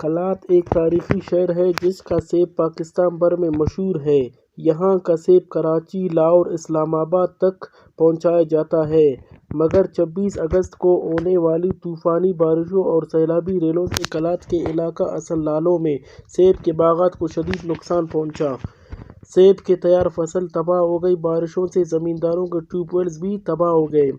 کلات ایک تاریخی شہر ہے جس کا سیب پاکستان بھر میں مشہور ہے۔ یہاں کا سیب کراچی، لاہور، اسلام آباد تک پہنچایا جاتا ہے، مگر 26 اگست کو ہونے والی طوفانی بارشوں اور سیلابی ریلوں سے کلات کے علاقہ اصل لالوں میں سیب کے باغات کو شدید نقصان پہنچا۔ سیب کی تیار فصل تباہ ہو گئی۔ بارشوں سے زمینداروں کے ٹیوب ویلز بھی تباہ ہو گئے،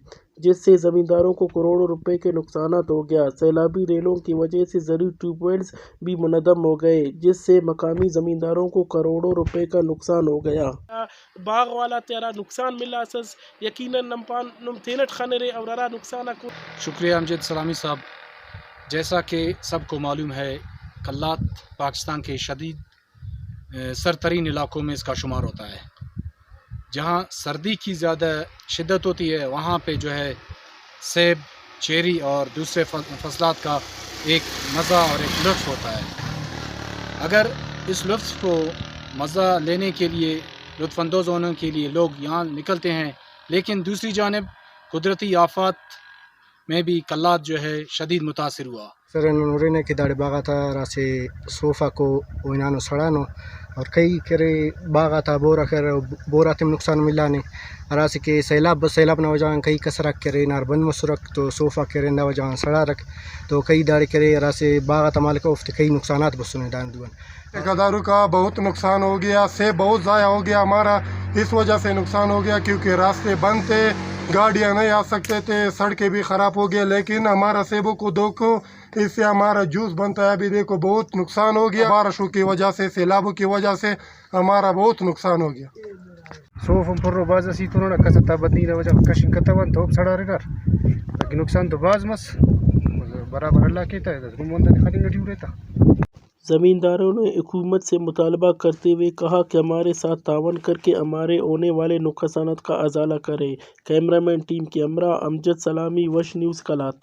جس سے زمینداروں کو کروڑوں روپے کے نقصانات ہو گیا۔ سیلابی ریلوں کی وجہ سے زرعی ٹیوب ویلز بھی منہدم ہو گئے، جس سے مقامی زمینداروں کو کروڑوں روپے کا نقصان ہو گیا۔ باغ والا تیرا نقصان ملا سس یقیناً نم تینٹ خانرے اور نقصان کو شکریہ امجد سلامی صاحب۔ جیسا کہ سب کو معلوم ہے، کلات پاکستان کے شدید سرترین علاقوں میں اس کا شمار ہوتا ہے۔ جہاں سردی کی زیادہ شدت ہوتی ہے وہاں پہ جو ہے سیب، چیری اور دوسرے فصلات کا ایک مزہ اور ایک لطف ہوتا ہے۔ اگر اس لطف کو مزہ لینے کے لیے، لطف اندوز ہونے کے لیے لوگ یہاں نکلتے ہیں، لیکن دوسری جانب قدرتی آفات میں بھی کلات جو ہے شدید متاثر ہوا۔ سر نورین کی داڑی باغا تھا راسے صوفہ کو وینانو سڑانو اور کئی کرے باغا تھا بورا تم نقصان ملانے راسی کے سیلاب نہ وجہ کئی کسرک کرے نار بند مسرک تو صوفہ کرے نہ وجہ سڑا رکھ تو کئی داڑی کرے راسے باغا تھا مالک افت کئی نقصانات بسنے دان دوان۔ ٹھیکیداروں کا بہت نقصان ہو گیا، سیب بہت ضائع ہو گیا ہمارا، اس وجہ سے نقصان ہو گیا کیونکہ راستے بند تھے، گاڑیاں نہیں آ سکتے تھے، سڑکیں بھی خراب ہو گیا، لیکن ہمارا سیبوں کو دیکھو، اس سے ہمارا جوس بنتا ہے، ابھی دیکھو بہت نقصان ہو گیا، بارشوں کی وجہ سے، سیلابوں کی وجہ سے ہمارا بہت نقصان ہو گیا۔ صوف پر باز اسی تو نہ کستا بدنی نہ وجہ کشن کتاون تو سڑا رہا لیکن نقصان تو باز مس برابر اللہ کہتا ہے روم بندہ خالی نہ ڈیو رہتا۔ زمینداروں نے حکومت سے مطالبہ کرتے ہوئے کہا کہ ہمارے ساتھ تعاون کر کے ہمارے ہونے والے نقصانات کا ازالہ کرے۔ کیمرہ مین ٹیم کے ہمراہ امجد سلامی، وش نیوز کلات۔